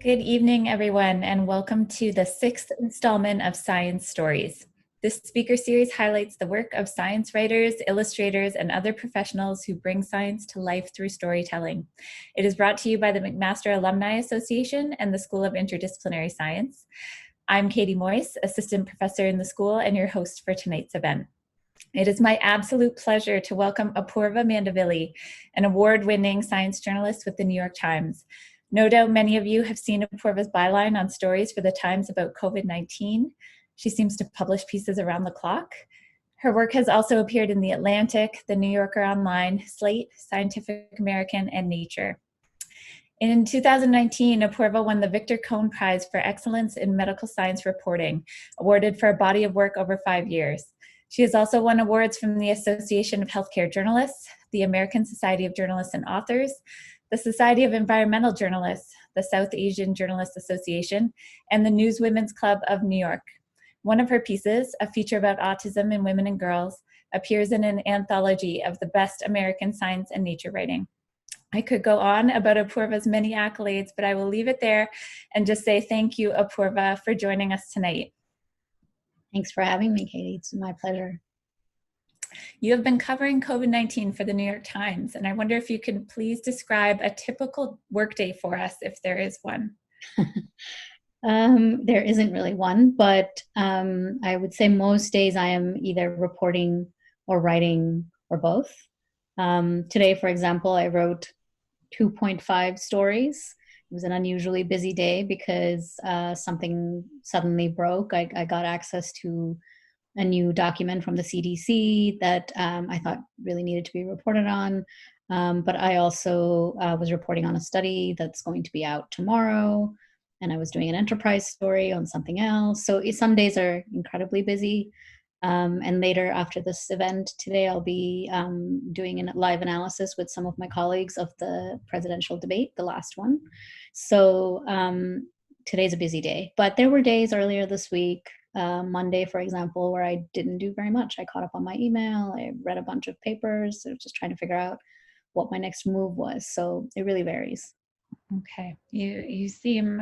Good evening, everyone, and welcome to the sixth installment of Science Stories. This speaker series highlights the work of science writers, illustrators, and other professionals who bring science to life through storytelling. It is brought to you by the McMaster Alumni Association and the School of Interdisciplinary Science. I'm Katie Moyse, assistant professor in the school and your host for tonight's event. It is my absolute pleasure to welcome Apoorva Mandavilli, an award-winning science journalist with the New York Times. No doubt many of you have seen Apoorva's byline on stories for the Times about COVID-19. She seems to publish pieces around the clock. Her work has also appeared in The Atlantic, The New Yorker Online, Slate, Scientific American, and Nature. In 2019, Apoorva won the Victor Cohn Prize for Excellence in Medical Science Reporting, awarded for a body of work over 5 years. She has also won awards from the Association of Healthcare Journalists, the American Society of Journalists and Authors, the Society of Environmental Journalists, the South Asian Journalists Association, and the Newswomen's Club of New York. One of her pieces, a feature about autism in women and girls, appears in an anthology of the best American science and nature writing. I could go on about Apoorva's many accolades, but I will leave it there and just say thank you, Apoorva, for joining us tonight. Thanks for having me, Katie. It's my pleasure. You have been covering COVID-19 for the New York Times, and I wonder if you could please describe a typical workday for us, if there is one. There isn't really one, but I would say most days I am either reporting or writing or both. Today, for example, I wrote 2.5 stories. It was an unusually busy day because something suddenly broke. I got access to a new document from the CDC that I thought really needed to be reported on. But I also was reporting on a study that's going to be out tomorrow. And I was doing an enterprise story on something else. So some days are incredibly busy. And later after this event today, I'll be doing a live analysis with some of my colleagues of the presidential debate, the last one. So today's a busy day. But there were days earlier this week, Monday, for example, where I didn't do very much. I caught up on my email. I read a bunch of papers. So just trying to figure out what my next move was. So it really varies. Okay, you seem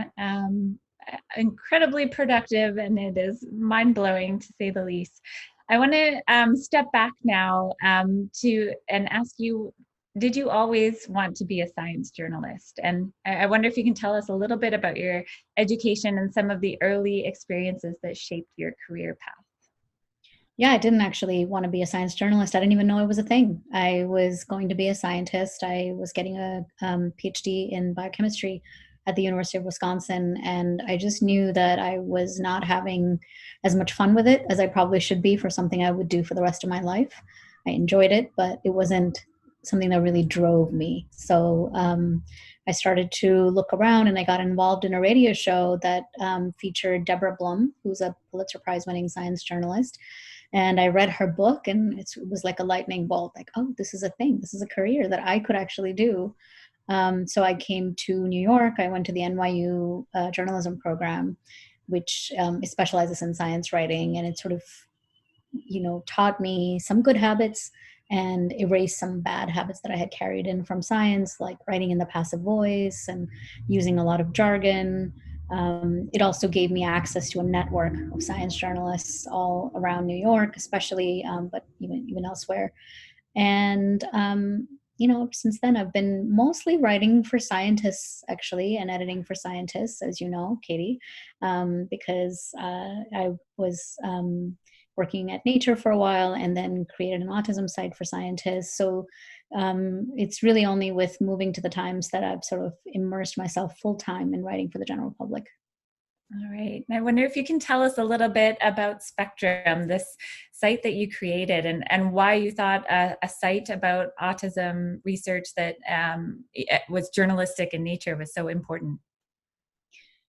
incredibly productive, and it is mind-blowing to say the least. I want to step back now and ask you, did you always want to be a science journalist? And I wonder if you can tell us a little bit about your education and some of the early experiences that shaped your career path. Yeah, I didn't actually want to be a science journalist. I didn't even know it was a thing. I was going to be a scientist. I was getting a PhD in biochemistry at the University of Wisconsin, and I just knew that I was not having as much fun with it as I probably should be for something I would do for the rest of my life. I enjoyed it, but it wasn't something that really drove me. So I started to look around, and I got involved in a radio show that featured Deborah Blum, who's a Pulitzer Prize-winning science journalist. And I read her book, and it was like a lightning bolt, like, oh, this is a thing. This is a career that I could actually do. So I came to New York. I went to the NYU journalism program, which specializes in science writing. And it sort of, taught me some good habits and erased some bad habits that I had carried in from science, like writing in the passive voice and using a lot of jargon. It also gave me access to a network of science journalists all around New York, especially, but even elsewhere. And, since then I've been mostly writing for scientists, actually, and editing for scientists, as you know, Katie, because I was working at Nature for a while and then created an autism site for scientists. So it's really only with moving to the Times that I've sort of immersed myself full time in writing for the general public. All right. I wonder if you can tell us a little bit about Spectrum, this site that you created, and why you thought a site about autism research that was journalistic in nature was so important.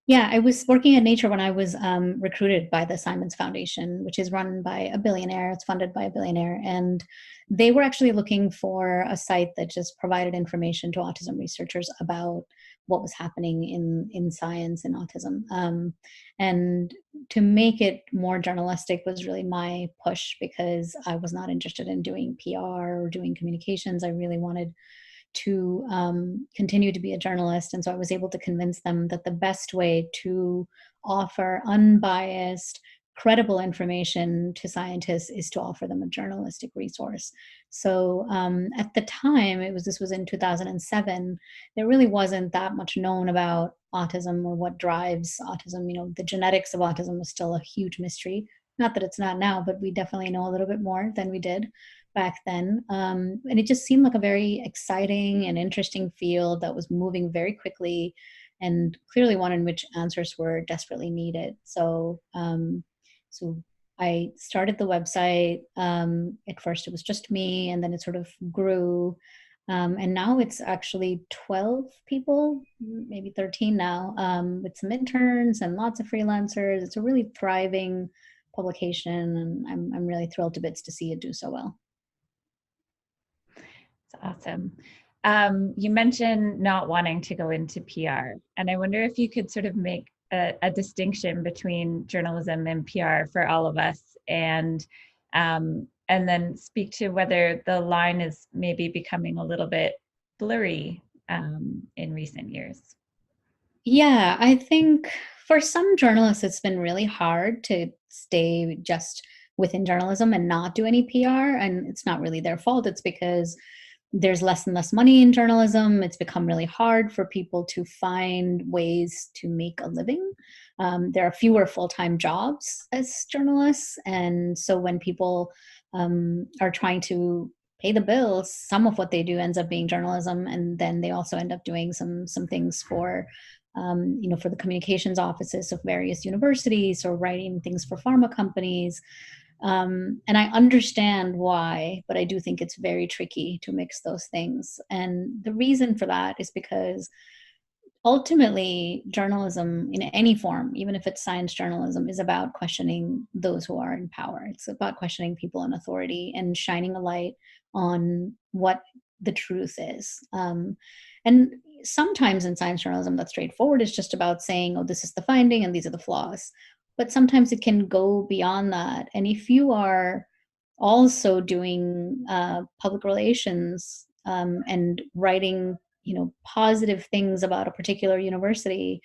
Yeah, I was working at Nature when I was recruited by the Simons Foundation, which is run by a billionaire. It's funded by a billionaire. And they were actually looking for a site that just provided information to autism researchers about what was happening in science and autism. And to make it more journalistic was really my push, because I was not interested in doing PR or doing communications. I really wanted to continue to be a journalist. And so I was able to convince them that the best way to offer unbiased, credible information to scientists is to offer them a journalistic resource. So at the time, this was in 2007, there really wasn't that much known about autism or what drives autism. The genetics of autism was still a huge mystery. Not that it's not now, but we definitely know a little bit more than we did back then. And it just seemed like a very exciting and interesting field that was moving very quickly, and clearly one in which answers were desperately needed. So I started the website. At first it was just me, and then it sort of grew. And now it's actually 12 people, maybe 13 now, with some interns and lots of freelancers. It's a really thriving publication, and I'm really thrilled to bits to see it do so well. That's awesome. You mentioned not wanting to go into PR, and I wonder if you could sort of make a distinction between journalism and PR for all of us, and then speak to whether the line is maybe becoming a little bit blurry in recent years. Yeah, I think for some journalists, it's been really hard to stay just within journalism and not do any PR. And it's not really their fault. It's because there's less and less money in journalism. It's become really hard for people to find ways to make a living. There are fewer full-time jobs as journalists. And so when people are trying to pay the bills, some of what they do ends up being journalism. And then they also end up doing some things for for the communications offices of various universities, or writing things for pharma companies. And I understand why, but I do think it's very tricky to mix those things. And the reason for that is because ultimately, journalism in any form, even if it's science journalism, is about questioning those who are in power. It's about questioning people in authority and shining a light on what the truth is. And sometimes in science journalism, that's straightforward. It's just about saying, oh, this is the finding and these are the flaws. But sometimes it can go beyond that. And if you are also doing public relations and writing positive things about a particular university,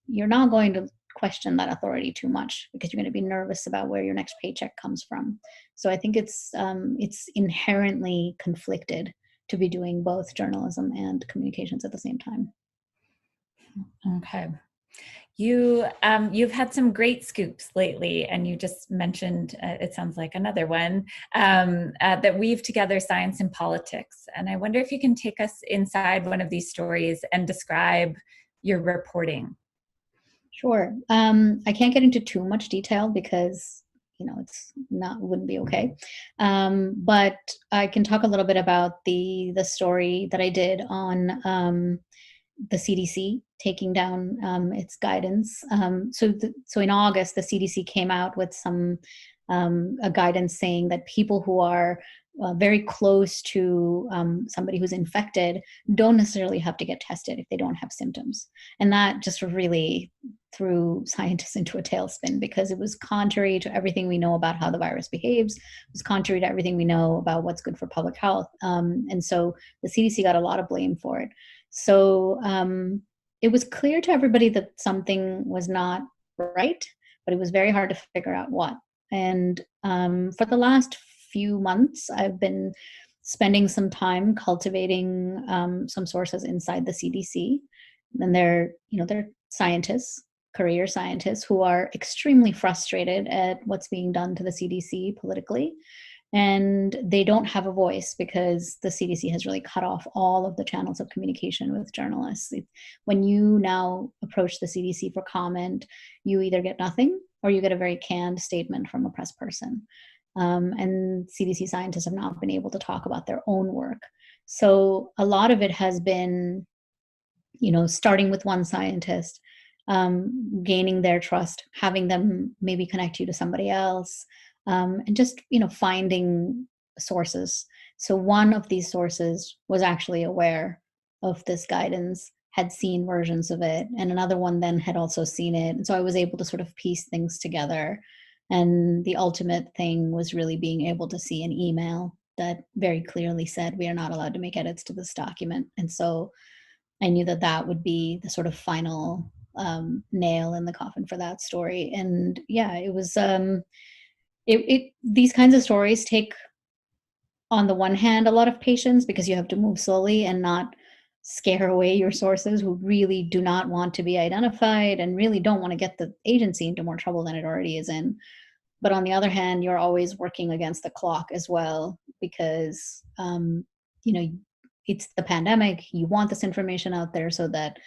you're not going to question that authority too much, because you're going to be nervous about where your next paycheck comes from. So I think it's inherently conflicted to be doing both journalism and communications at the same time. Okay. You've had some great scoops lately, and you just mentioned, it sounds like another one, that weave together science and politics. And I wonder if you can take us inside one of these stories and describe your reporting. Sure. I can't get into too much detail because wouldn't be okay. But I can talk a little bit about the story that I did on the CDC taking down its guidance. So in August, the CDC came out with a guidance saying that people who are very close to somebody who's infected don't necessarily have to get tested if they don't have symptoms. And that just really threw scientists into a tailspin, because it was contrary to everything we know about how the virus behaves. It was contrary to everything we know about what's good for public health. And so the CDC got a lot of blame for it. So it was clear to everybody that something was not right, but it was very hard to figure out what. And for the last few months, I've been spending some time cultivating some sources inside the CDC. And they're scientists, career scientists, who are extremely frustrated at what's being done to the CDC politically. And they don't have a voice because the CDC has really cut off all of the channels of communication with journalists. When you now approach the CDC for comment, you either get nothing or you get a very canned statement from a press person. And CDC scientists have not been able to talk about their own work. So a lot of it has been, starting with one scientist, gaining their trust, having them maybe connect you to somebody else, and just finding sources. So one of these sources was actually aware of this guidance, had seen versions of it, and another one then had also seen it. And so I was able to sort of piece things together. And the ultimate thing was really being able to see an email that very clearly said we are not allowed to make edits to this document. And so I knew that that would be the sort of final nail in the coffin for that story. And yeah, it was these kinds of stories take, on the one hand, a lot of patience, because you have to move slowly and not scare away your sources who really do not want to be identified and really don't want to get the agency into more trouble than it already is in. But on the other hand, you're always working against the clock as well, because you know, it's the pandemic. You want this information out there so that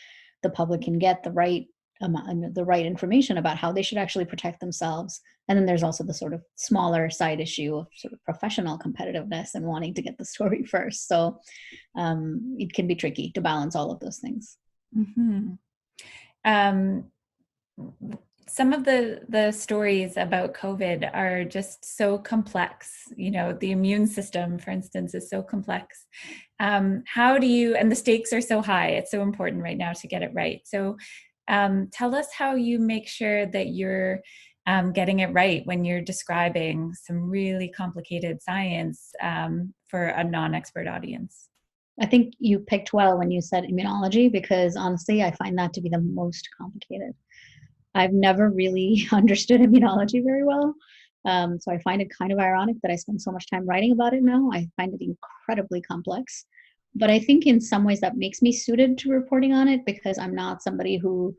the public can get the right amount, the right information about how they should actually protect themselves. And then there's also the sort of smaller side issue of sort of professional competitiveness and wanting to get the story first. So it can be tricky to balance all of those things. Mm-hmm. Some of the stories about COVID are just so complex. You know, the immune system, for instance, is so complex. How do you, and the stakes are so high, it's so important right now to get it right. So tell us how you make sure that you're getting it right when you're describing some really complicated science for a non-expert audience. I think you picked well when you said immunology, because honestly, I find that to be the most complicated. I've never really understood immunology very well. So I find it kind of ironic that I spend so much time writing about it now. I find it incredibly complex. But I think in some ways that makes me suited to reporting on it, because I'm not somebody who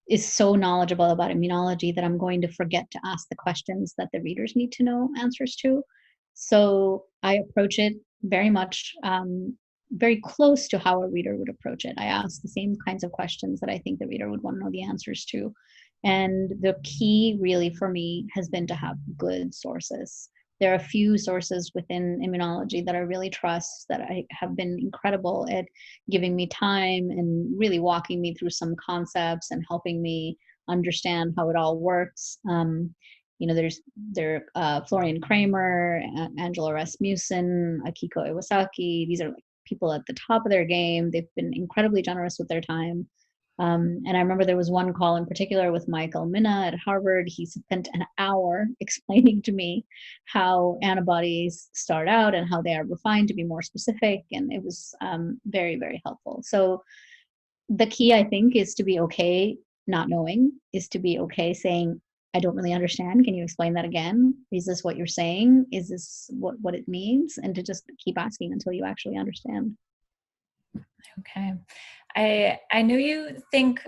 is so knowledgeable about immunology that I'm going to forget to ask the questions that the readers need to know answers to. So I approach it very much very close to how a reader would approach it. I ask the same kinds of questions that I think the reader would want to know the answers to. And the key really for me has been to have good sources. There are a few sources within immunology that I really trust, that I have been incredible at giving me time and really walking me through some concepts and helping me understand how it all works. You know, there Florian Kramer, Angela Rasmussen, Akiko Iwasaki. These are like people at the top of their game. They've been incredibly generous with their time. And I remember there was one call in particular with Michael Minna at Harvard. He spent an hour explaining to me how antibodies start out and how they are refined to be more specific. And it was very, very helpful. So the key, I think, is to be okay not knowing, is to be okay saying, I don't really understand. Can you explain that again? Is this what you're saying? Is this what it means? And to just keep asking until you actually understand. Okay. I know you think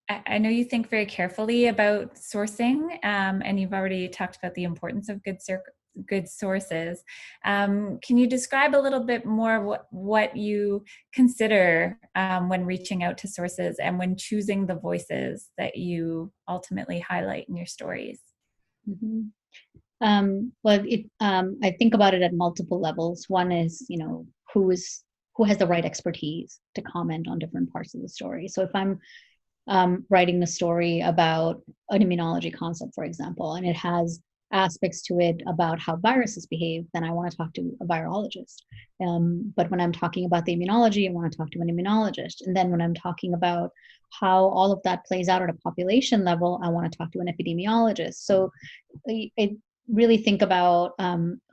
I know you think very carefully about sourcing, and you've already talked about the importance of good sources. Can you describe a little bit more what you consider when reaching out to sources and when choosing the voices that you ultimately highlight in your stories? Mm-hmm. Well, I think about it at multiple levels. One is, you know, who has the right expertise to comment on different parts of the story. So if I'm writing a story about an immunology concept, for example, and it has aspects to it about how viruses behave, then I want to talk to a virologist. But when I'm talking about the immunology, I want to talk to an immunologist. And then when I'm talking about how all of that plays out at a population level, I want to talk to an epidemiologist. So I really think about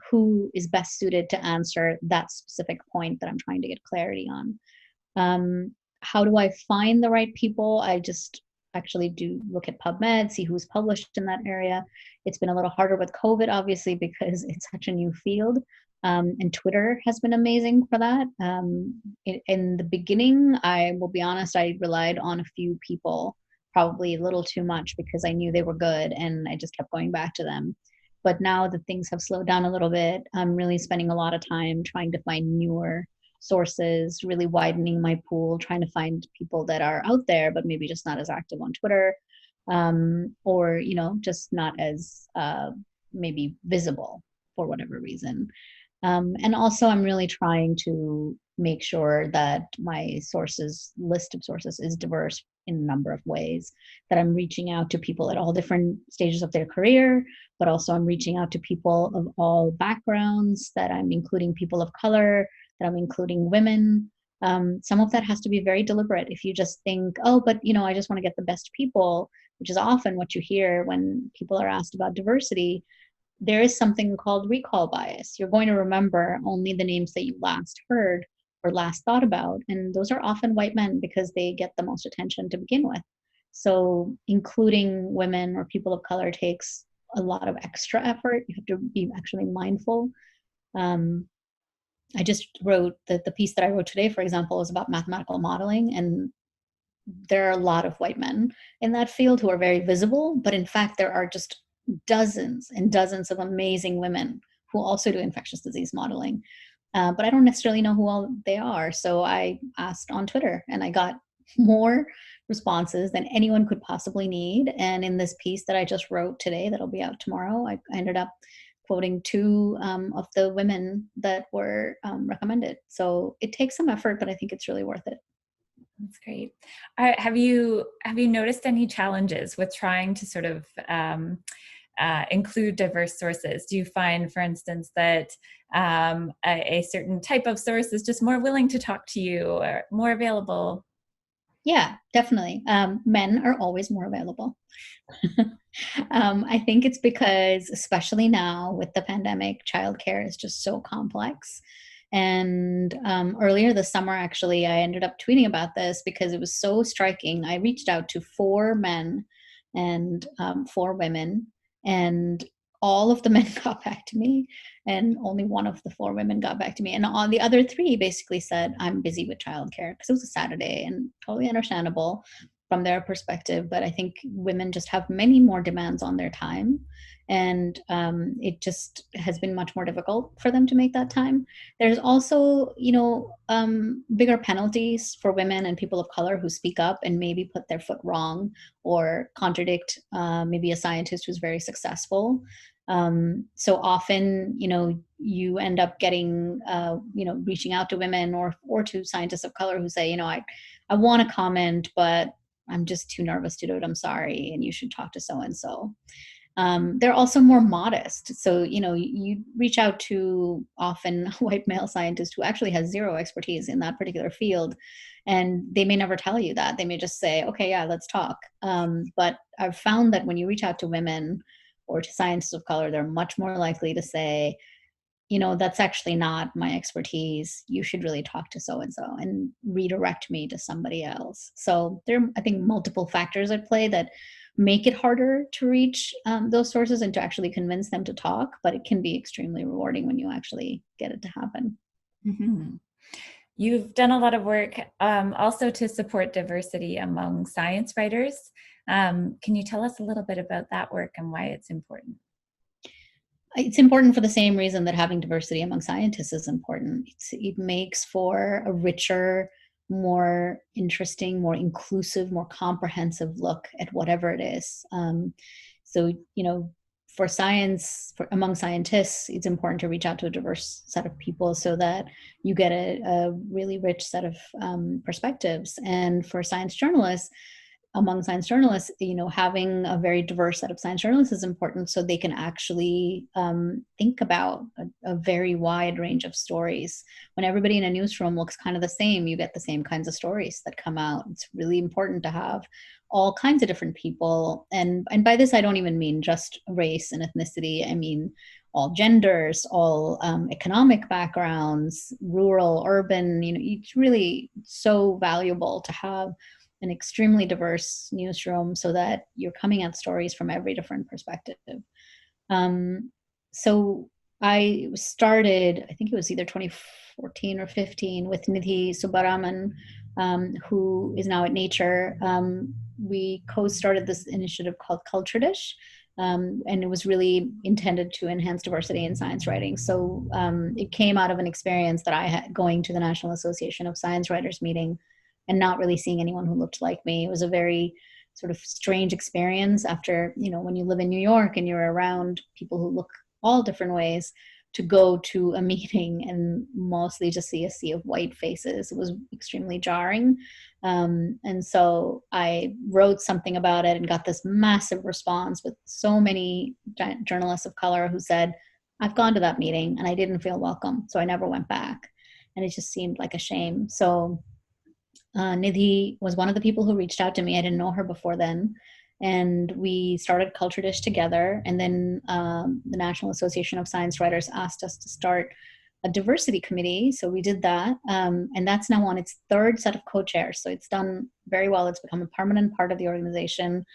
who is best suited to answer that specific point that I'm trying to get clarity on. How do I find the right people? I just actually do look at PubMed, see who's published in that area. It's been a little harder with COVID, obviously, because it's such a new field. And Twitter has been amazing for that. In the beginning, I will be honest, I relied on a few people, probably a little too much, because I knew they were good and I just kept going back to them. But now that things have slowed down a little bit, I'm really spending a lot of time trying to find newer sources, really widening my pool, trying to find people that are out there, but maybe just not as active on Twitter, or, you know, just not as maybe visible for whatever reason. And also I'm really trying to make sure that my list of sources is diverse in a number of ways, that I'm reaching out to people at all different stages of their career, but also I'm reaching out to people of all backgrounds, that I'm including people of color, that I'm including women. Some of that has to be very deliberate. If you just think, oh, but you know, I just want to get the best people, which is often what you hear when people are asked about diversity, there is something called recall bias. You're going to remember only the names that you last heard or last thought about. And those are often white men because they get the most attention to begin with. So including women or people of color takes a lot of extra effort. You have to be actually mindful. Um, I just wrote the piece that I wrote today, for example, is about mathematical modeling. And there are a lot of white men in that field who are very visible, but in fact, there are just dozens and dozens of amazing women who also do infectious disease modeling. But I don't necessarily know who all they are. So I asked on Twitter and I got more responses than anyone could possibly need. And in this piece that I just wrote today, that'll be out tomorrow, I ended up quoting two of the women that were recommended. So it takes some effort, but I think it's really worth it. That's great. Have you noticed any challenges with trying to sort of include diverse sources? Do you find, for instance, that a certain type of source is just more willing to talk to you or more available? Yeah, definitely. Men are always more available. I think it's because, especially now with the pandemic, childcare is just so complex. And earlier this summer, actually, I ended up tweeting about this because it was so striking. I reached out to 4 men and 4 women, and all of the men got back to me, and only one of the 4 women got back to me. And on the other 3 basically said, I'm busy with childcare because it was a Saturday, and totally understandable from their perspective. But I think women just have many more demands on their time. And it just has been much more difficult for them to make that time. There's also, bigger penalties for women and people of color who speak up and maybe put their foot wrong or contradict maybe a scientist who's very successful. So often, you end up getting, reaching out to women or to scientists of color who say, I want to comment, but I'm just too nervous to do it. I'm sorry. And you should talk to so and so. They're also more modest. So, you reach out to often a white male scientist who actually has zero expertise in that particular field. And they may never tell you that. They may just say, okay, yeah, let's talk. But I've found that when you reach out to women or to scientists of color, they're much more likely to say, that's actually not my expertise. You should really talk to so and so and redirect me to somebody else. So there are, I think, multiple factors at play that make it harder to reach those sources and to actually convince them to talk, but it can be extremely rewarding when you actually get it to happen. Mm-hmm. You've done a lot of work also to support diversity among science writers. Can you tell us a little bit about that work and why it's important? It's important for the same reason that having diversity among scientists is important. It makes for a richer, more interesting, more inclusive, more comprehensive look at whatever it is. So, for science, among scientists, it's important to reach out to a diverse set of people so that you get a really rich set of perspectives. And for science journalists, among science journalists, having a very diverse set of science journalists is important so they can actually think about a very wide range of stories. When everybody in a newsroom looks kind of the same, you get the same kinds of stories that come out. It's really important to have all kinds of different people. And by this, I don't even mean just race and ethnicity. I mean all genders, all economic backgrounds, rural, urban. It's really so valuable to have an extremely diverse newsroom so that you're coming at stories from every different perspective. So I started, I think it was either 2014 or 15, with Nidhi Subbaraman, who is now at Nature. We co-started this initiative called Culturedish, and it was really intended to enhance diversity in science writing. So it came out of an experience that I had going to the National Association of Science Writers meeting and not really seeing anyone who looked like me. It was a very sort of strange experience after, when you live in New York and you're around people who look all different ways, to go to a meeting and mostly just see a sea of white faces. It was extremely jarring. And so I wrote something about it and got this massive response with so many journalists of color who said, I've gone to that meeting and I didn't feel welcome, so I never went back. And it just seemed like a shame. So Nidhi was one of the people who reached out to me. I didn't know her before then. and we started Culturedish together. And then the National Association of Science Writers asked us to start a diversity committee. So we did that. And that's now on its third set of co-chairs. So it's done very well. It's become a permanent part of the organization.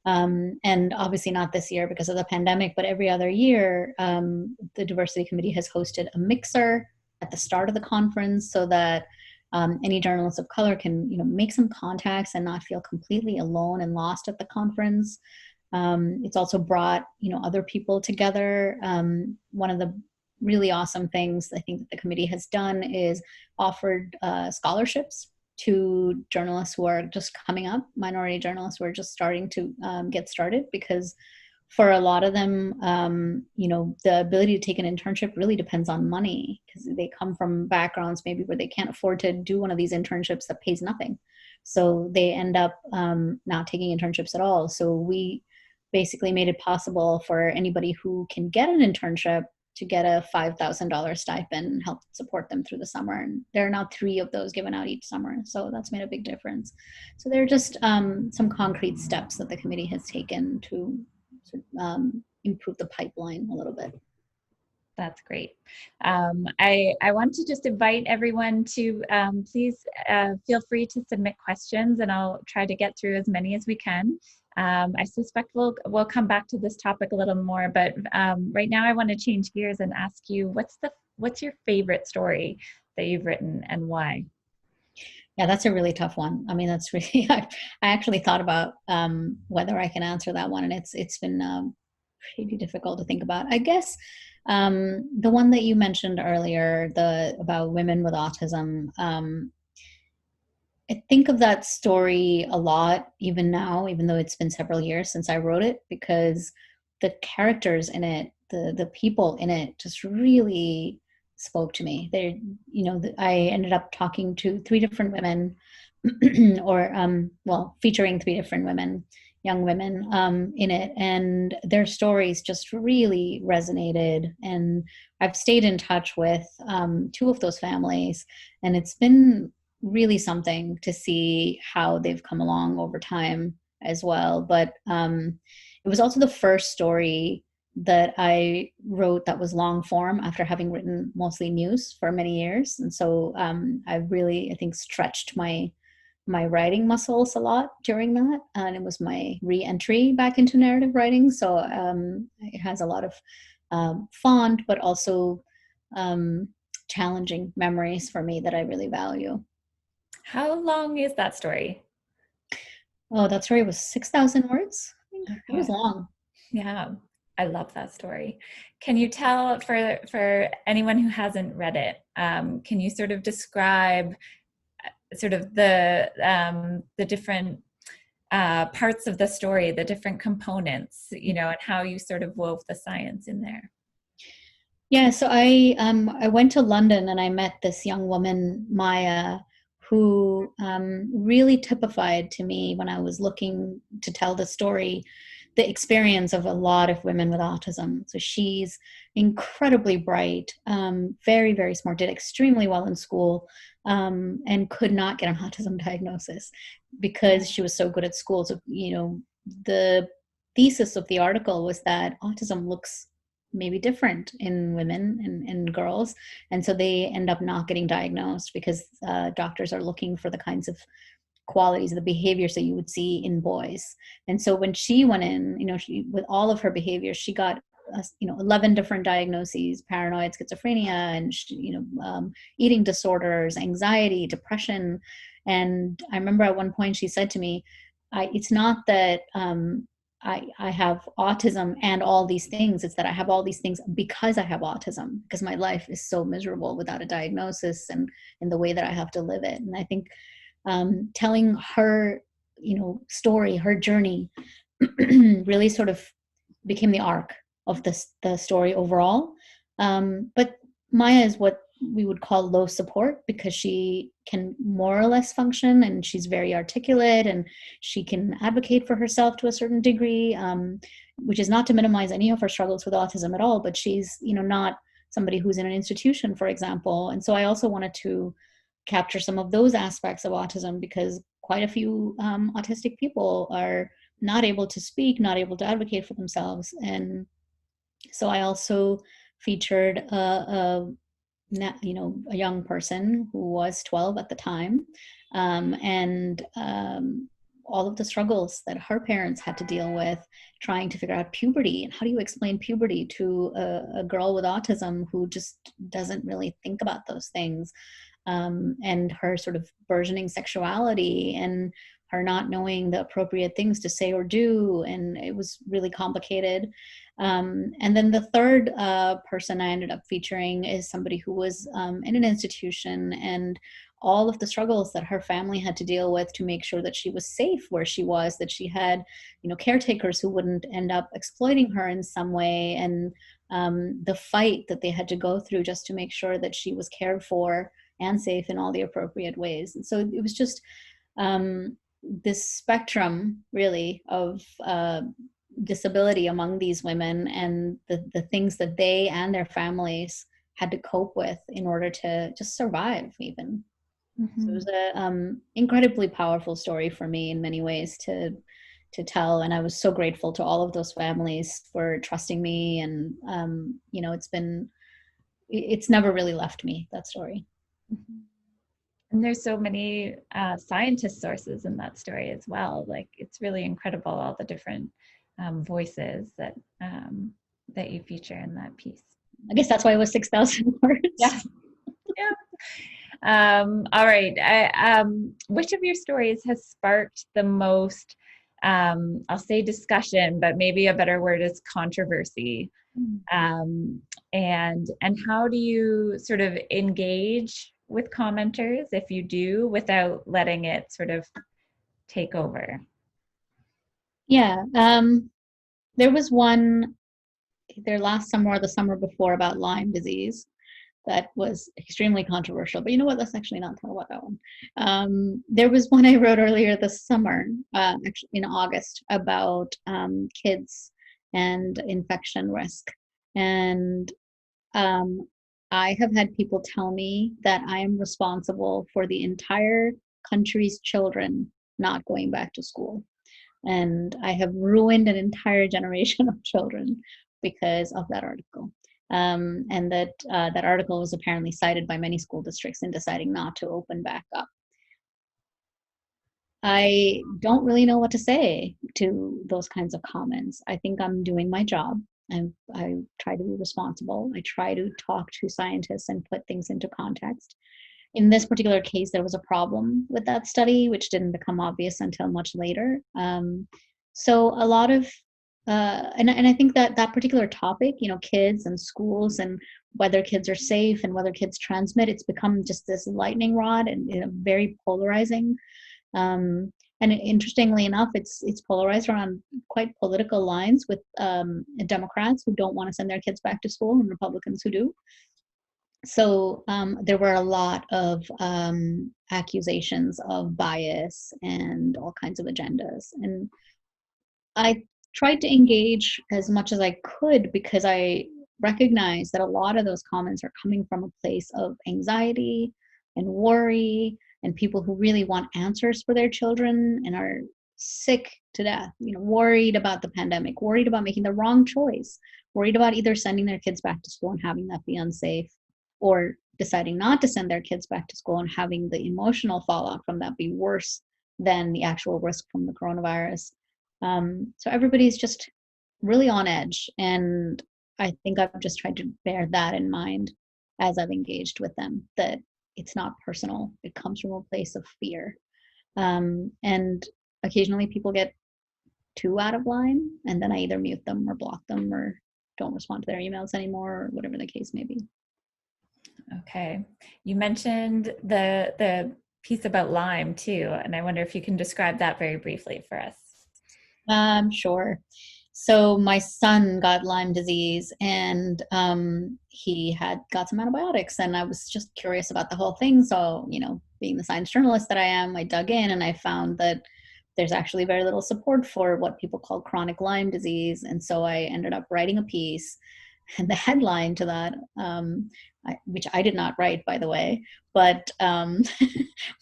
And obviously not this year because of the pandemic, but every other year, the diversity committee has hosted a mixer at the start of the conference so that any journalists of color can, make some contacts and not feel completely alone and lost at the conference. It's also brought, other people together. One of the really awesome things I think that the committee has done is offered scholarships to journalists who are just coming up, minority journalists who are just starting to get started, because for a lot of them, the ability to take an internship really depends on money, because they come from backgrounds maybe where they can't afford to do one of these internships that pays nothing. So they end up not taking internships at all. So we basically made it possible for anybody who can get an internship to get a $5,000 stipend and help support them through the summer. And there are now 3 of those given out each summer. So that's made a big difference. So there are just some concrete steps that the committee has taken to improve the pipeline a little bit. That's great. I want to just invite everyone to please feel free to submit questions, and I'll try to get through as many as we can. I suspect we'll come back to this topic a little more, but right now I want to change gears and ask you, what's your favorite story that you've written and why? Yeah, that's a really tough one. I mean, that's really, I actually thought about whether I can answer that one, and it's been pretty difficult to think about. I guess the one that you mentioned earlier, about women with autism, I think of that story a lot, even now, even though it's been several years since I wrote it, because the characters in it, the people in it, just really spoke to me. I ended up talking to 3 different women, or featuring 3 different women, young women, in it, and their stories just really resonated. And I've stayed in touch with 2 of those families, and it's been really something to see how they've come along over time as well. But it was also the first story that I wrote that was long form after having written mostly news for many years. And so I think, stretched my writing muscles a lot during that. And it was my re-entry back into narrative writing. So it has a lot of fond, but also challenging memories for me that I really value. How long is that story? Oh, that story was 6,000 words. I think it was long. Yeah, I love that story. Can you tell, for anyone who hasn't read it, can you sort of describe sort of the different parts of the story, the different components, and how you sort of wove the science in there? Yeah, so I went to London and I met this young woman, Maya, who really typified to me, when I was looking to tell the story, the experience of a lot of women with autism. So she's incredibly bright, very, very smart, did extremely well in school, and could not get an autism diagnosis because she was so good at school. So, the thesis of the article was that autism looks maybe different in women and girls, and so they end up not getting diagnosed because doctors are looking for the kinds of qualities, the behaviors that you would see in boys. And so when she went in, with all of her behaviors, she got 11 different diagnoses: paranoid, schizophrenia, and eating disorders, anxiety, depression. And I remember at one point she said to me, it's not that I have autism and all these things. It's that I have all these things because I have autism, because my life is so miserable without a diagnosis and in the way that I have to live it. And I think telling her, story, her journey, really sort of became the arc of the story overall. But Maya is what we would call low support, because she can more or less function, and she's very articulate, and she can advocate for herself to a certain degree, which is not to minimize any of her struggles with autism at all, but she's not somebody who's in an institution, for example. And so I also wanted to capture some of those aspects of autism, because quite a few autistic people are not able to speak, not able to advocate for themselves. And so I also featured a young person who was 12 at the time, and all of the struggles that her parents had to deal with trying to figure out puberty, and how do you explain puberty to a girl with autism who just doesn't really think about those things, and her sort of burgeoning sexuality, and her not knowing the appropriate things to say or do, and it was really complicated. And then the third person I ended up featuring is somebody who was in an institution, and all of the struggles that her family had to deal with to make sure that she was safe where she was, that she had, caretakers who wouldn't end up exploiting her in some way, and the fight that they had to go through just to make sure that she was cared for and safe in all the appropriate ways. And so it was just this spectrum, really, of disability among these women, and the things that they and their families had to cope with in order to just survive, even. Mm-hmm. So it was a incredibly powerful story for me in many ways to tell, and I was so grateful to all of those families for trusting me, and it's never really left me, that story. Mm-hmm. And there's so many scientist sources in that story as well. Like, it's really incredible, all the different voices that you feature in that piece. I guess that's why it was 6,000 words. Yeah. Yeah. All right. Which of your stories has sparked the most, I'll say discussion, but maybe a better word is controversy? And how do you sort of engage with commenters, if you do, without letting it sort of take over? Yeah. There was one either last summer or the summer before about Lyme disease that was extremely controversial. But you know what? Let's actually not talk about that one. There was one I wrote earlier this summer, actually in August, about kids and infection risk. And I have had people tell me that I am responsible for the entire country's children not going back to school. And I have ruined an entire generation of children because of that article. And that article was apparently cited by many school districts in deciding not to open back up. I don't really know what to say to those kinds of comments. I think I'm doing my job. I try to be responsible. I try to talk to scientists and put things into context. In this particular case, there was a problem with that study, which didn't become obvious until much later. So a lot of, and I think that that particular topic, kids and schools and whether kids are safe and whether kids transmit, it's become just this lightning rod and very polarizing. And interestingly enough, it's polarized around quite political lines, with Democrats who don't want to send their kids back to school and Republicans who do. So there were a lot of accusations of bias and all kinds of agendas. And I tried to engage as much as I could, because I recognize that a lot of those comments are coming from a place of anxiety and worry, and people who really want answers for their children and are sick to death, worried about the pandemic, worried about making the wrong choice, worried about either sending their kids back to school and having that be unsafe, or deciding not to send their kids back to school and having the emotional fallout from that be worse than the actual risk from the coronavirus. So everybody's just really on edge. And I think I've just tried to bear that in mind as I've engaged with them, that it's not personal. It comes from a place of fear. And occasionally people get too out of line, and then I either mute them or block them or don't respond to their emails anymore, or whatever the case may be. Okay. You mentioned the piece about Lyme too, and I wonder if you can describe that very briefly for us. Sure. So my son got Lyme disease, and he had got some antibiotics, and I was just curious about the whole thing. So, being the science journalist that I am, I dug in and I found that there's actually very little support for what people call chronic Lyme disease. And so I ended up writing a piece And the headline to that, which I did not write, by the way, but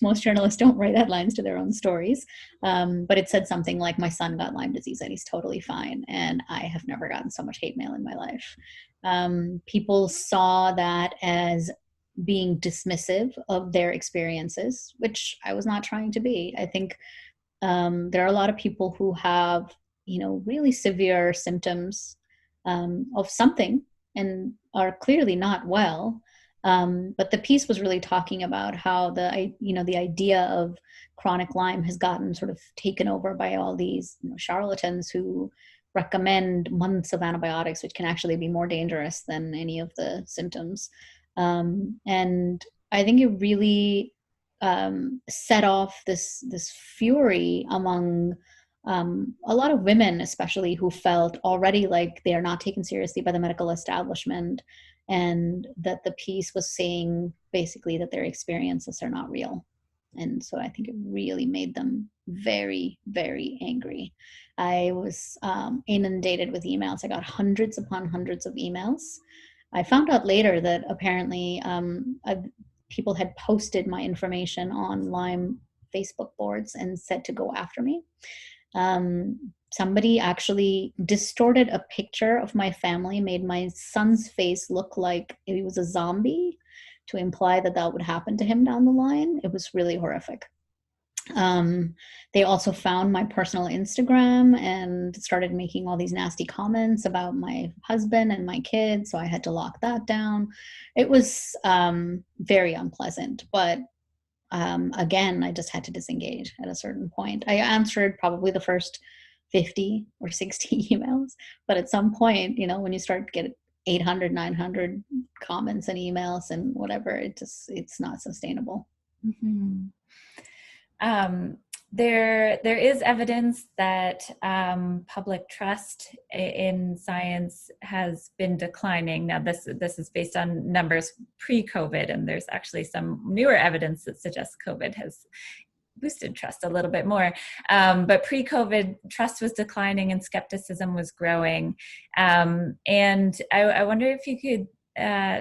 most journalists don't write headlines to their own stories. But it said something like, "My son got Lyme disease and he's totally fine." And I have never gotten so much hate mail in my life. People saw that as being dismissive of their experiences, which I was not trying to be. I think there are a lot of people who have, really severe symptoms of something and are clearly not well. But the piece was really talking about how the idea of chronic Lyme has gotten sort of taken over by all these charlatans who recommend months of antibiotics, which can actually be more dangerous than any of the symptoms. And I think it really set off this fury among a lot of women, especially, who felt already like they are not taken seriously by the medical establishment, and that the piece was saying basically that their experiences are not real. And so I think it really made them very, very angry. I was inundated with emails. I got hundreds upon hundreds of emails. I found out later that apparently people had posted my information on Lyme Facebook boards and said to go after me. Somebody actually distorted a picture of my family, made my son's face look like he was a zombie to imply that that would happen to him down the line. It was really horrific. They also found my personal Instagram and started making all these nasty comments about my husband and my kids, so I had to lock that down. It was very unpleasant, but again, I just had to disengage at a certain point. I answered probably the first 50 or 60 emails, but at some point, when you start to get 800, 900 comments and emails and whatever, it's not sustainable. Mm-hmm. There is evidence that public trust in science has been declining. Now, this is based on numbers pre-COVID, and there's actually some newer evidence that suggests COVID has boosted trust a little bit more. But pre-COVID, trust was declining and skepticism was growing. And I wonder if you could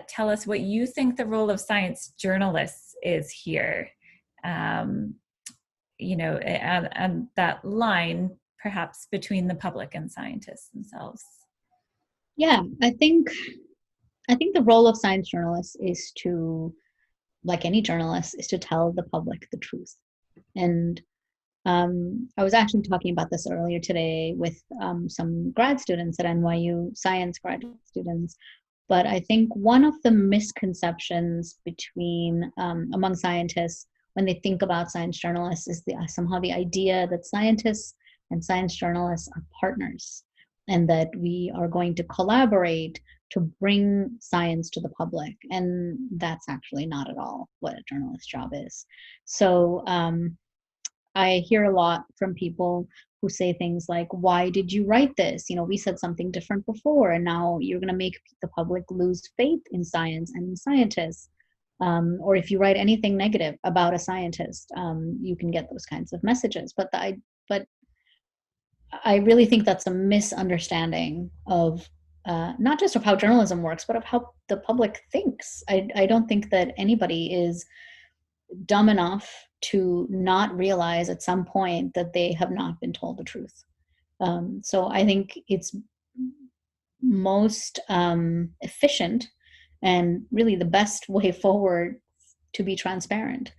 tell us what you think the role of science journalists is here. And that line perhaps between the public and scientists themselves. Yeah, I think the role of science journalists is to, like any journalist, is to tell the public the truth. And I was actually talking about this earlier today with some grad students at NYU, science graduate students. But I think one of the misconceptions among scientists when they think about science journalists is somehow the idea that scientists and science journalists are partners, and that we are going to collaborate to bring science to the public. And that's actually not at all what a journalist's job is. So I hear a lot from people who say things like, "Why did you write this? We said something different before, and now you're going to make the public lose faith in science and in scientists." Or if you write anything negative about a scientist, you can get those kinds of messages. But I really think that's a misunderstanding of not just of how journalism works, but of how the public thinks. I don't think that anybody is dumb enough to not realize at some point that they have not been told the truth. So I think it's most efficient and really the best way forward to be transparent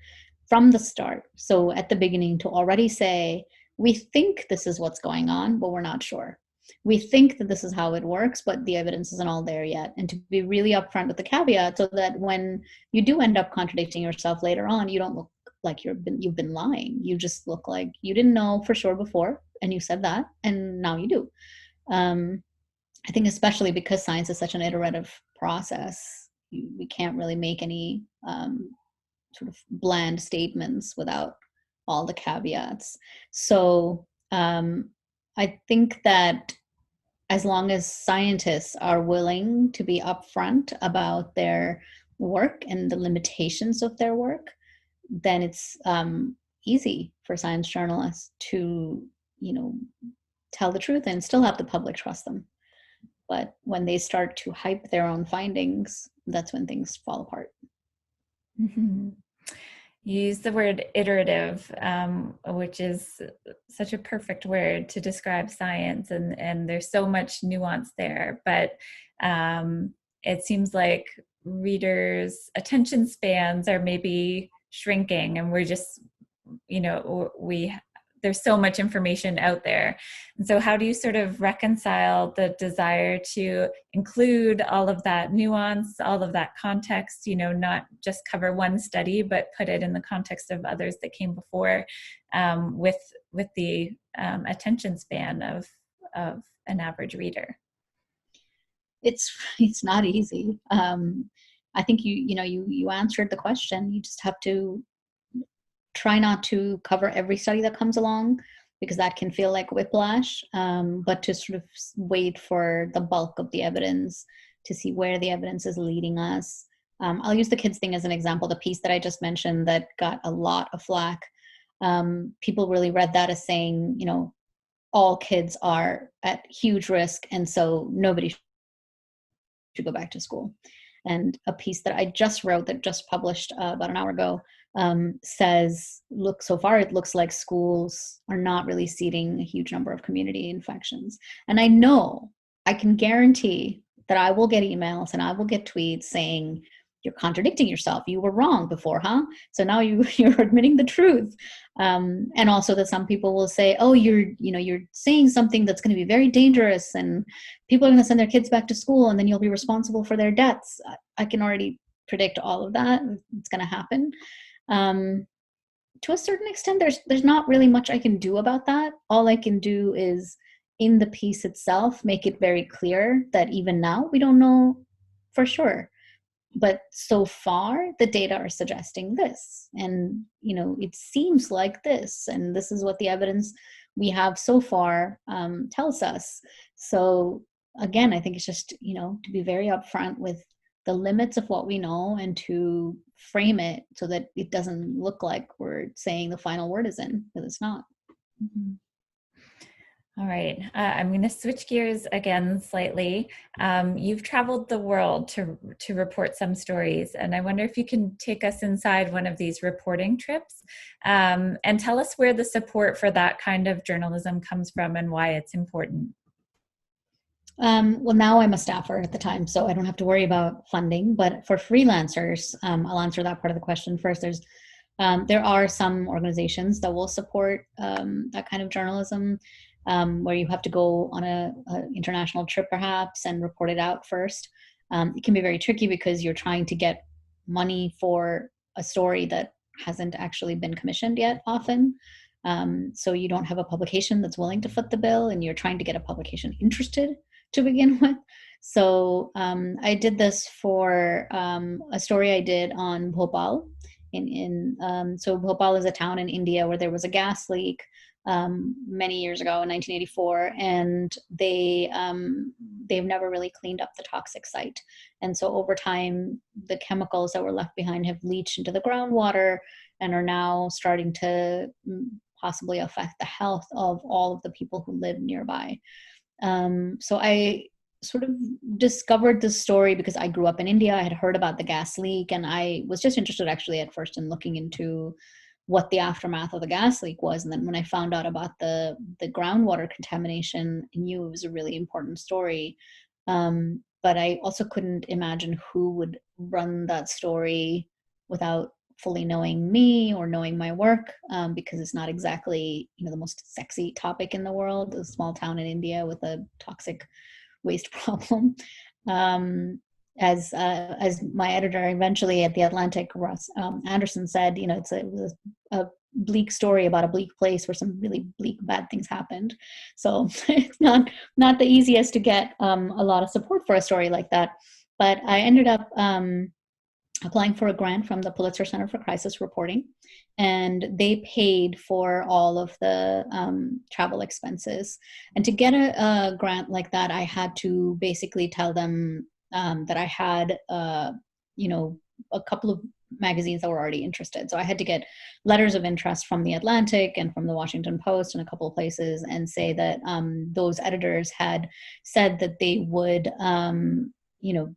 from the start. So at the beginning, to already say, we think this is what's going on, but we're not sure. We think that this is how it works, but the evidence isn't all there yet. And to be really upfront with the caveat, so that when you do end up contradicting yourself later on, you don't look like you've been lying. You just look like you didn't know for sure before, and you said that, and now you do. I think especially because science is such an iterative process, we can't really make any sort of bland statements without all the caveats. So I think that as long as scientists are willing to be upfront about their work and the limitations of their work, then it's easy for science journalists to, tell the truth and still have the public trust them. But when they start to hype their own findings, that's when things fall apart. Mm-hmm. You use the word iterative, which is such a perfect word to describe science, and there's so much nuance there. But it seems like readers' attention spans are maybe shrinking, and we're just, there's so much information out there. And so how do you sort of reconcile the desire to include all of that nuance, all of that context, not just cover one study, but put it in the context of others that came before, with the attention span of an average reader? It's not easy. I think you answered the question. You just have to try not to cover every study that comes along, because that can feel like whiplash, but to sort of wait for the bulk of the evidence to see where the evidence is leading us. I'll use the kids thing as an example. The piece that I just mentioned that got a lot of flack, people really read that as saying, all kids are at huge risk, and so nobody should go back to school. And a piece that I just wrote, that just published about an hour ago, says, look, so far it looks like schools are not really seeding a huge number of community infections. And I can guarantee that I will get emails and I will get tweets saying, you're contradicting yourself. You were wrong before, huh? So now you're admitting the truth. And also that some people will say, oh, you're saying something that's going to be very dangerous, and people are going to send their kids back to school, and then you'll be responsible for their deaths. I can already predict all of that. It's going to happen. To a certain extent, there's not really much I can do about that. All I can do is, in the piece itself, make it very clear that even now we don't know for sure. But so far, the data are suggesting this, and it seems like this, and this is what the evidence we have so far tells us. So again, I think it's just to be very upfront with the limits of what we know, and to frame it so that it doesn't look like we're saying the final word is in, because it's not. Mm-hmm. All right. I'm going to switch gears again slightly. You've traveled the world to report some stories, and I wonder if you can take us inside one of these reporting trips, and tell us where the support for that kind of journalism comes from and why it's important. Well, now I'm a staffer at the time, so I don't have to worry about funding. But for freelancers, I'll answer that part of the question first. There are some organizations that will support that kind of journalism, where you have to go on a international trip perhaps and report it out first. It can be very tricky because you're trying to get money for a story that hasn't actually been commissioned yet often. So you don't have a publication that's willing to foot the bill, and you're trying to get a publication interested to begin with. So I did this for a story I did on Bhopal. So Bhopal is a town in India where there was a gas leak many years ago in 1984, and they've never really cleaned up the toxic site. And so over time, the chemicals that were left behind have leached into the groundwater and are now starting to possibly affect the health of all of the people who live nearby. So I sort of discovered this story because I grew up in India. I had heard about the gas leak, and I was just interested actually at first in looking into what the aftermath of the gas leak was. And then when I found out about the groundwater contamination, I knew it was a really important story. But I also couldn't imagine who would run that story without fully knowing me or knowing my work, because it's not exactly the most sexy topic in the world. A small town in India with a toxic waste problem. As my editor eventually at The Atlantic, Russ Anderson, said, it was a bleak story about a bleak place where some really bleak bad things happened. So it's not the easiest to get a lot of support for a story like that. But I ended up applying for a grant from the Pulitzer Center for Crisis Reporting, and they paid for all of the travel expenses. And to get a grant like that, I had to basically tell them that I had, a couple of magazines that were already interested. So I had to get letters of interest from the Atlantic and from the Washington Post and a couple of places, and say that those editors had said that they would, you know,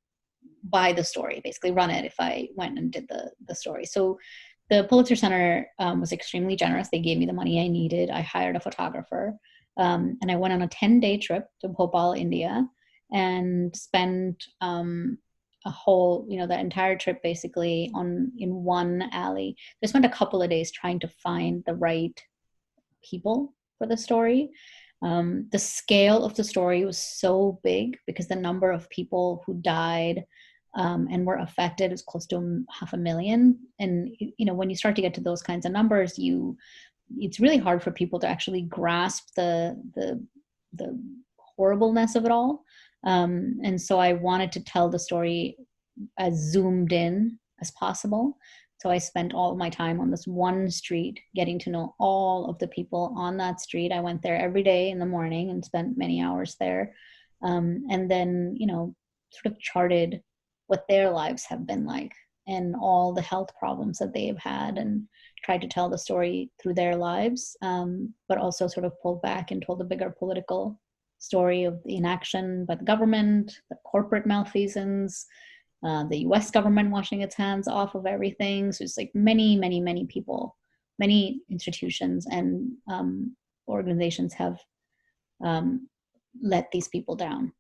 buy the story, basically run it if I went and did the story. So the Pulitzer Center was extremely generous. They gave me the money I needed. I hired a photographer, and I went on a 10-day trip to Bhopal, India, and spent a whole, the entire trip basically in one alley. I spent a couple of days trying to find the right people for the story. The scale of the story was so big because the number of people who died and were affected is close to 500,000. And when you start to get to those kinds of numbers, it's really hard for people to actually grasp the horribleness of it all. And so I wanted to tell the story as zoomed in as possible. So I spent all my time on this one street, getting to know all of the people on that street. I went there every day in the morning and spent many hours there. And then, sort of charted what their lives have been like and all the health problems that they have had, and tried to tell the story through their lives, but also sort of pulled back and told a bigger political story of the inaction by the government, the corporate malfeasance, the US government washing its hands off of everything. So it's like many, many, many people, many institutions and organizations have let these people down.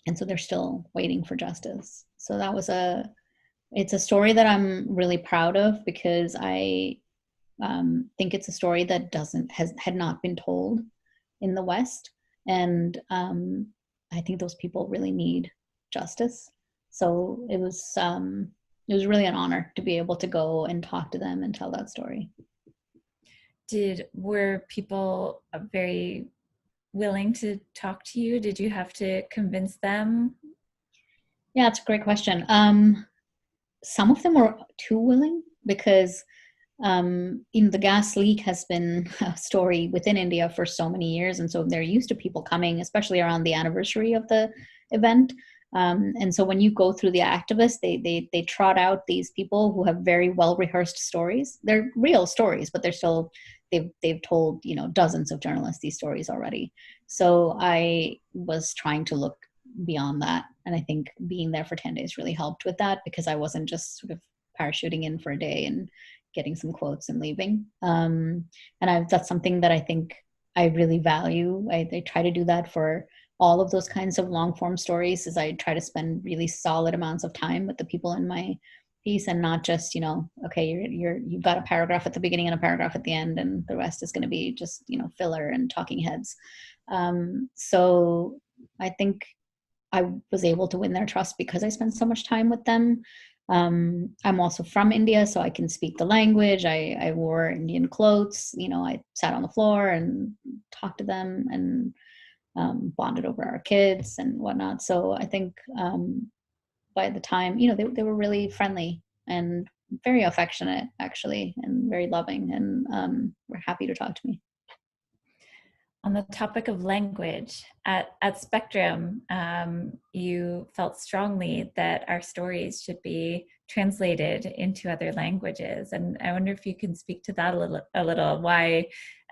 And so they're still waiting for justice. So it's a story that I'm really proud of, because I think it's a story that had not been told in the West. And I think those people really need justice. So it was really an honor to be able to go and talk to them and tell that story. Were people very willing to talk to you? Did you have to convince them? Yeah, it's a great question. Some of them were too willing, because the gas leak has been a story within India for so many years, and so they're used to people coming, especially around the anniversary of the event. And so when you go through the activists, they trot out these people who have very well rehearsed stories. They're real stories, but they've told dozens of journalists these stories already. So I was trying to look beyond that, and I think being there for 10 days really helped with that, because I wasn't just sort of parachuting in for a day and getting some quotes and leaving. And that's something that I think I really value. I try to do that for all of those kinds of long form stories, is I try to spend really solid amounts of time with the people in my piece, and not just, okay, you've got a paragraph at the beginning and a paragraph at the end, and the rest is going to be just, filler and talking heads. So I think I was able to win their trust because I spent so much time with them. I'm also from India, so I can speak the language. I wore Indian clothes. I sat on the floor and talked to them, and bonded over our kids and whatnot. So I think by the time, they were really friendly and very affectionate, actually, and very loving, and were happy to talk to me. On the topic of language, at Spectrum, you felt strongly that our stories should be translated into other languages. And I wonder if you can speak to that a little, why,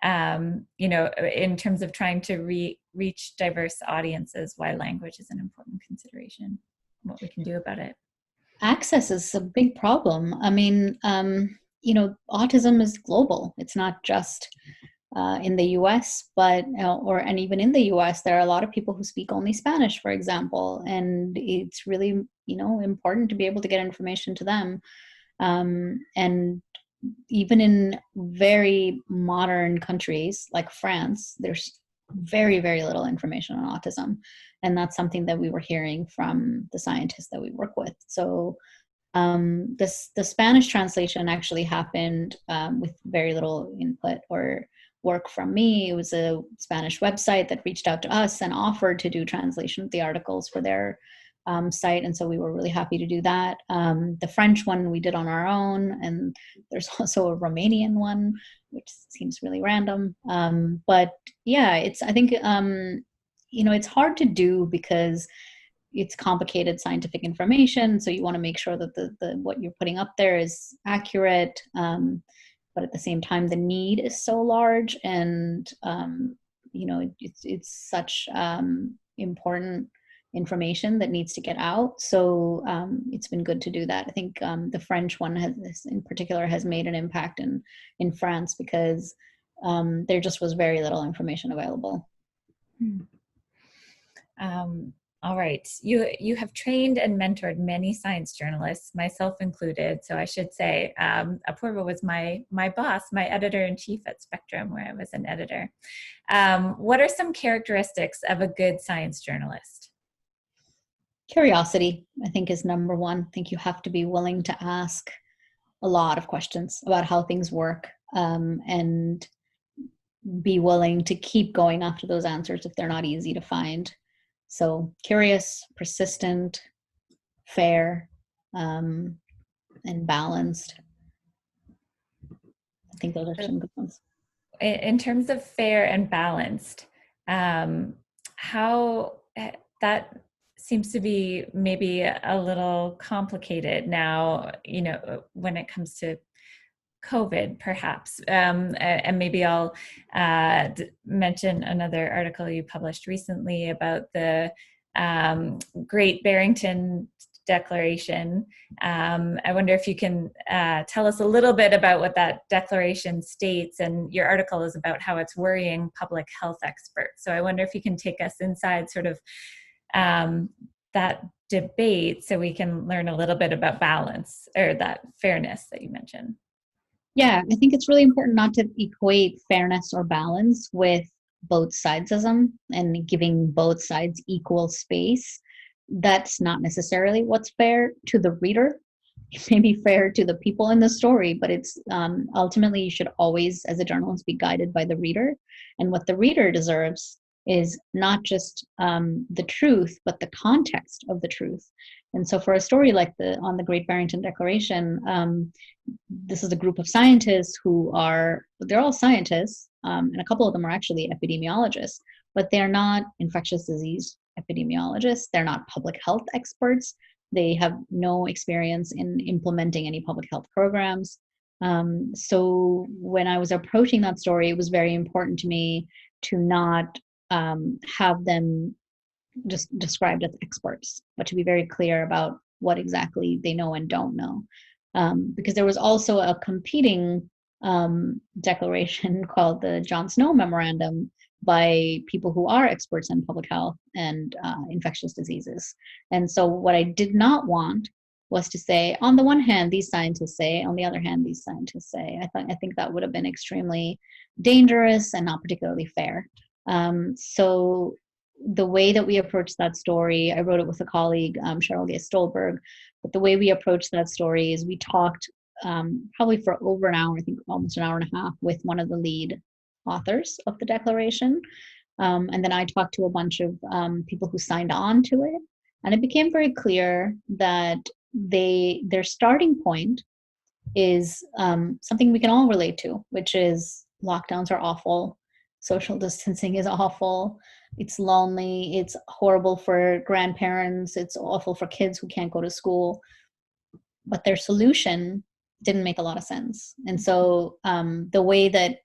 in terms of trying to reach diverse audiences, why language is an important consideration, what we can do about it. Access is a big problem. I mean, autism is global. It's not just in the US, and even in the US, there are a lot of people who speak only Spanish, for example, and it's really, important to be able to get information to them. And even in very modern countries like France, there's very, very little information on autism. And that's something that we were hearing from the scientists that we work with. So the Spanish translation actually happened with very little input or work from me. It was a Spanish website that reached out to us and offered to do translation of the articles for their site. And so we were really happy to do that. The French one we did on our own, and there's also a Romanian one, which seems really random. But yeah, I think, it's hard to do because it's complicated scientific information, so you want to make sure that the what you're putting up there is accurate. But at the same time, the need is so large, and it's such important information that needs to get out. So it's been good to do that. I think the French one in particular has made an impact in France, because there just was very little information available. All right. You have trained and mentored many science journalists, myself included. So I should say, Apoorva was my boss, my editor-in-chief at Spectrum, where I was an editor. What are some characteristics of a good science journalist? Curiosity, I think, is number one. I think you have to be willing to ask a lot of questions about how things work, and be willing to keep going after those answers if they're not easy to find. So curious, persistent, fair, and balanced. I think those are some good ones. In terms of fair and balanced, how that seems to be maybe a little complicated now, when it comes to COVID, perhaps. And maybe I'll mention another article you published recently about the Great Barrington Declaration. I wonder if you can tell us a little bit about what that declaration states, and your article is about how it's worrying public health experts. So I wonder if you can take us inside sort of that debate so we can learn a little bit about balance, or that fairness that you mentioned. Yeah, I think it's really important not to equate fairness or balance with both sidesism and giving both sides equal space. That's not necessarily what's fair to the reader. It may be fair to the people in the story, but it's ultimately, you should always, as a journalist, be guided by the reader. And what the reader deserves is not just the truth, but the context of the truth. And so for a story like on the Great Barrington Declaration, this is a group of scientists they're all scientists, and a couple of them are actually epidemiologists, but they're not infectious disease epidemiologists. They're not public health experts. They have no experience in implementing any public health programs. So when I was approaching that story, it was very important to me to not have them just described as experts, but to be very clear about what exactly they know and don't know. Because there was also a competing declaration called the John Snow Memorandum by people who are experts in public health and infectious diseases. And so what I did not want was to say, on the one hand, these scientists say, on the other hand, these scientists say. I think that would have been extremely dangerous and not particularly fair. So the way that we approached that story, I wrote it with a colleague, Cheryl Gay Stolberg, but the way we approached that story is we talked probably for over an hour, I think almost an hour and a half, with one of the lead authors of the declaration. And then I talked to a bunch of people who signed on to it. And it became very clear that their starting point is something we can all relate to, which is lockdowns are awful, social distancing is awful, it's lonely, it's horrible for grandparents, it's awful for kids who can't go to school. But their solution didn't make a lot of sense. And so the way that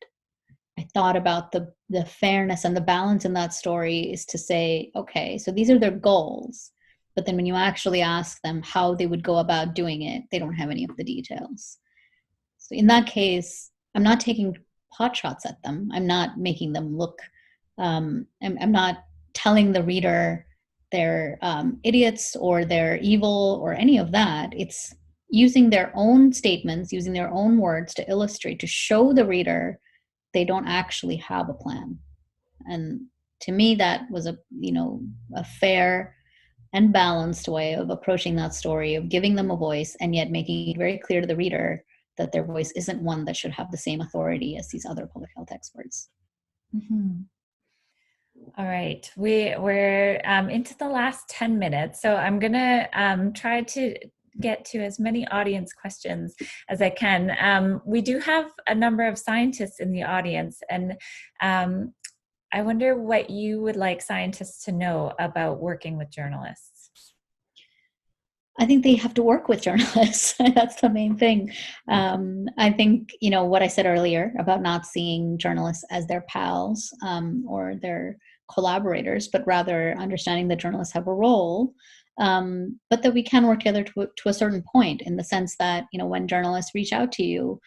I thought about the fairness and the balance in that story is to say, okay, so these are their goals, but then when you actually ask them how they would go about doing it, they don't have any of the details. So in that case, I'm not taking pot shots at them. I'm not making them look, I'm not telling the reader they're idiots or they're evil or any of that. It's using their own statements, using their own words to illustrate, to show the reader they don't actually have a plan. And to me, that was a fair and balanced way of approaching that story, of giving them a voice and yet making it very clear to the reader that their voice isn't one that should have the same authority as these other public health experts. Mm-hmm. All right, we're into the last 10 minutes, so I'm gonna try to get to as many audience questions as I can. We do have a number of scientists in the audience, and I wonder what you would like scientists to know about working with journalists. I think they have to work with journalists. That's the main thing. I think, what I said earlier about not seeing journalists as their pals or their collaborators, but rather understanding that journalists have a role, but that we can work together to a certain point, in the sense that, when journalists reach out to you,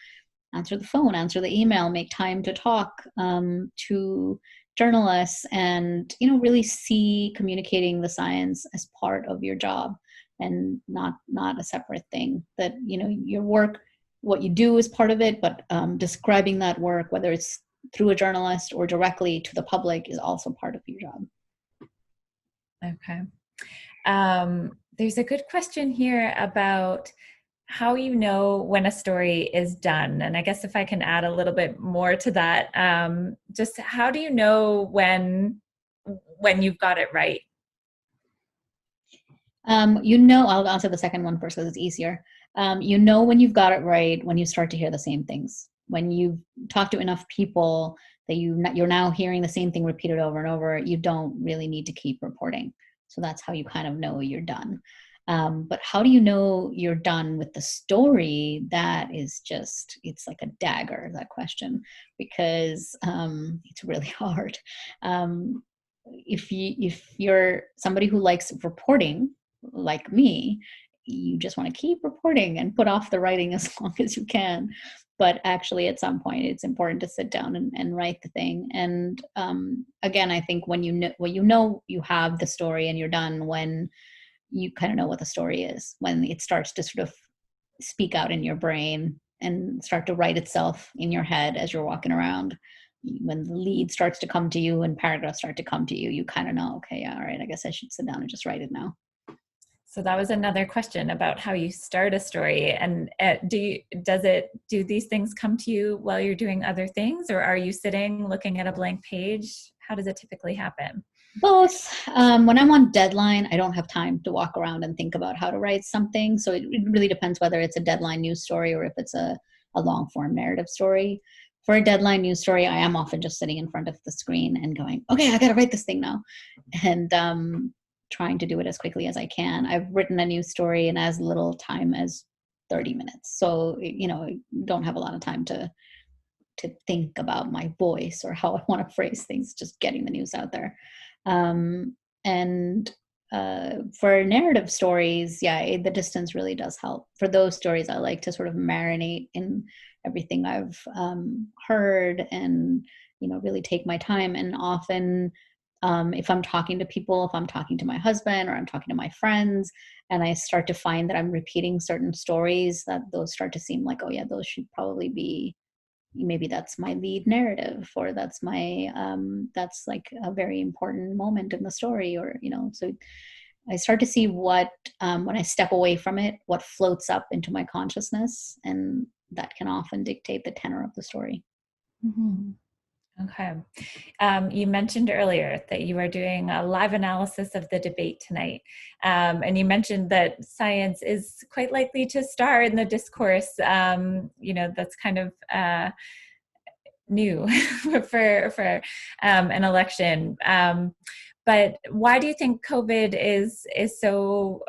answer the phone, answer the email, make time to talk to journalists, and really see communicating the science as part of your job and not a separate thing. That your work, what you do, is part of it, but describing that work, whether it's through a journalist or directly to the public, is also part of your job. Okay. There's a good question here about how you know when a story is done. And I guess if I can add a little bit more to that, just how do you know when you've got it right? I'll answer the second one first because it's easier. When you've got it right when you start to hear the same things. When you've talked to enough people that you're now hearing the same thing repeated over and over, you don't really need to keep reporting. So that's how you kind of know you're done. But how do you know you're done with the story? That is it's like a dagger, that question, because it's really hard. If you're somebody who likes reporting, like me, you just want to keep reporting and put off the writing as long as you can. But actually, at some point, it's important to sit down and write the thing. And again, I think when you have the story and you're done, when you kind of know what the story is, when it starts to sort of speak out in your brain and start to write itself in your head as you're walking around. When the lead starts to come to you and paragraphs start to come to you, you kind of know, okay, yeah, all right, I guess I should sit down and just write it now. So that was another question about how you start a story. And do these things come to you while you're doing other things, or are you sitting looking at a blank page? How does it typically happen? Both. When I'm on deadline, I don't have time to walk around and think about how to write something. So it really depends whether it's a deadline news story or if it's a long form narrative story. For a deadline news story, I am often just sitting in front of the screen and going, okay, I got to write this thing now. And trying to do it as quickly as I can. I've written a news story in as little time as 30 minutes. So, I don't have a lot of time to think about my voice or how I want to phrase things, just getting the news out there. And for narrative stories, the distance really does help. For those stories, I like to sort of marinate in everything I've heard and, really take my time. And often, if I'm talking to people, if I'm talking to my husband or I'm talking to my friends, and I start to find that I'm repeating certain stories, that those start to seem like, oh yeah, those should probably be, maybe that's my lead narrative, or that's my that's like a very important moment in the story, or so I start to see what when I step away from it, what floats up into my consciousness, and that can often dictate the tenor of the story. Mm-hmm. Okay. You mentioned earlier that you are doing a live analysis of the debate tonight. And you mentioned that science is quite likely to star in the discourse. That's kind of new for an election. But why do you think COVID is so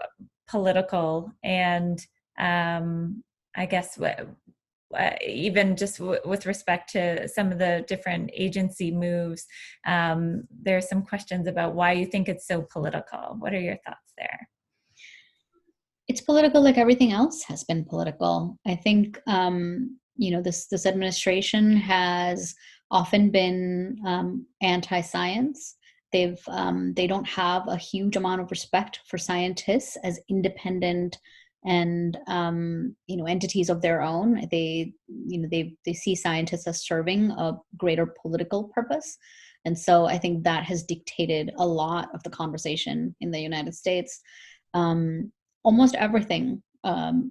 political? And I guess even just with respect to some of the different agency moves, there are some questions about why you think it's so political. What are your thoughts there? It's political, like everything else has been political. I think this administration has often been anti-science. They don't have a huge amount of respect for scientists as independent and entities of their own. They see scientists as serving a greater political purpose, and so I think that has dictated a lot of the conversation in the United States. Almost everything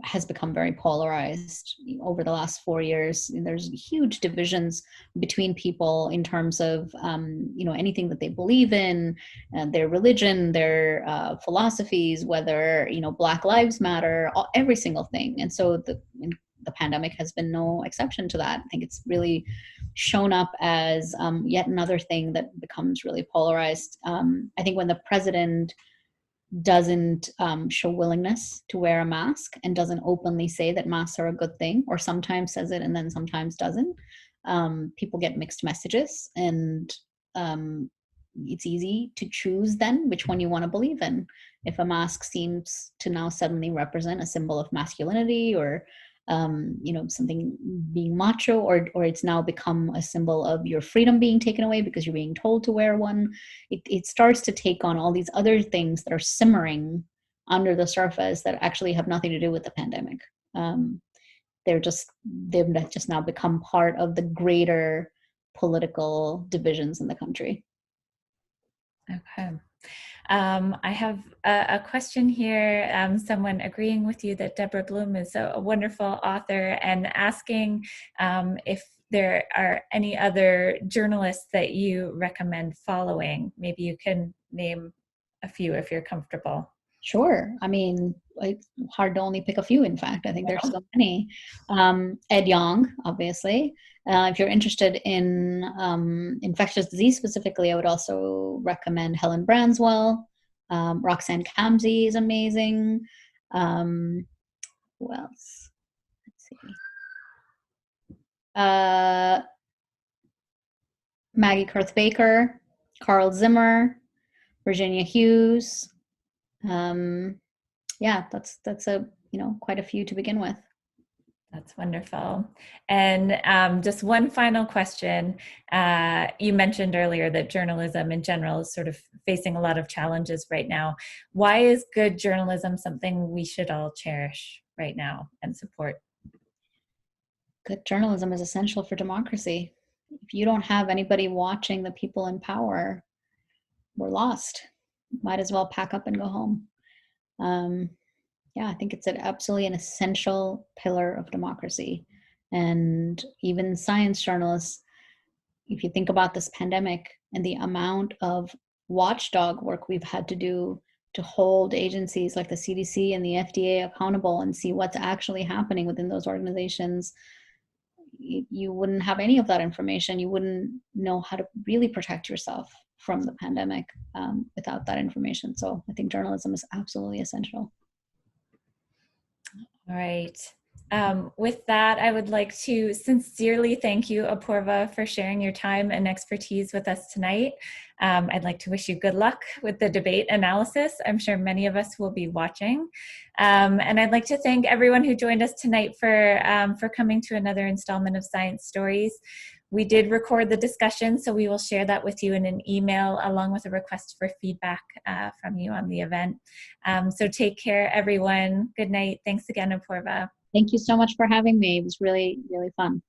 has become very polarized over the last 4 years. There's huge divisions between people in terms of anything that they believe in, their religion, their philosophies, whether Black Lives Matter, every single thing. And so the pandemic has been no exception to that. I think it's really shown up as yet another thing that becomes really polarized. I think when the president doesn't show willingness to wear a mask and doesn't openly say that masks are a good thing, or sometimes says it and then sometimes doesn't, people get mixed messages, and it's easy to choose then which one you want to believe in. If a mask seems to now suddenly represent a symbol of masculinity, or something being macho, or it's now become a symbol of your freedom being taken away because you're being told to wear one, it starts to take on all these other things that are simmering under the surface that actually have nothing to do with the pandemic. They've just now become part of the greater political divisions in the country. Okay. I have a question here, someone agreeing with you that Deborah Bloom is a wonderful author, and asking if there are any other journalists that you recommend following. Maybe you can name a few if you're comfortable. Sure. I mean, it's hard to only pick a few, in fact. I think there's so many. Ed Yong, obviously. If you're interested in infectious disease specifically, I would also recommend Helen Branswell. Roxanne Kamsey is amazing. Who else? Let's see. Maggie Kurth Baker, Carl Zimmer, Virginia Hughes. Yeah, that's a quite a few to begin with. That's wonderful. And just one final question. You mentioned earlier that journalism in general is sort of facing a lot of challenges right now. Why is good journalism something we should all cherish right now and support? Good journalism is essential for democracy. If you don't have anybody watching the people in power, we're lost. Might as well pack up and go home. Yeah, I think it's absolutely an essential pillar of democracy. And even science journalists, if you think about this pandemic and the amount of watchdog work we've had to do to hold agencies like the CDC and the FDA accountable and see what's actually happening within those organizations, you wouldn't have any of that information. You wouldn't know how to really protect yourself from the pandemic without that information. So I think journalism is absolutely essential. All right. With that, I would like to sincerely thank you, Apoorva, for sharing your time and expertise with us tonight. I'd like to wish you good luck with the debate analysis. I'm sure many of us will be watching. And I'd like to thank everyone who joined us tonight for coming to another installment of Science Stories. We did record the discussion, so we will share that with you in an email along with a request for feedback from you on the event. So take care, everyone. Good night. Thanks again, Apoorva. Thank you so much for having me. It was really, really fun.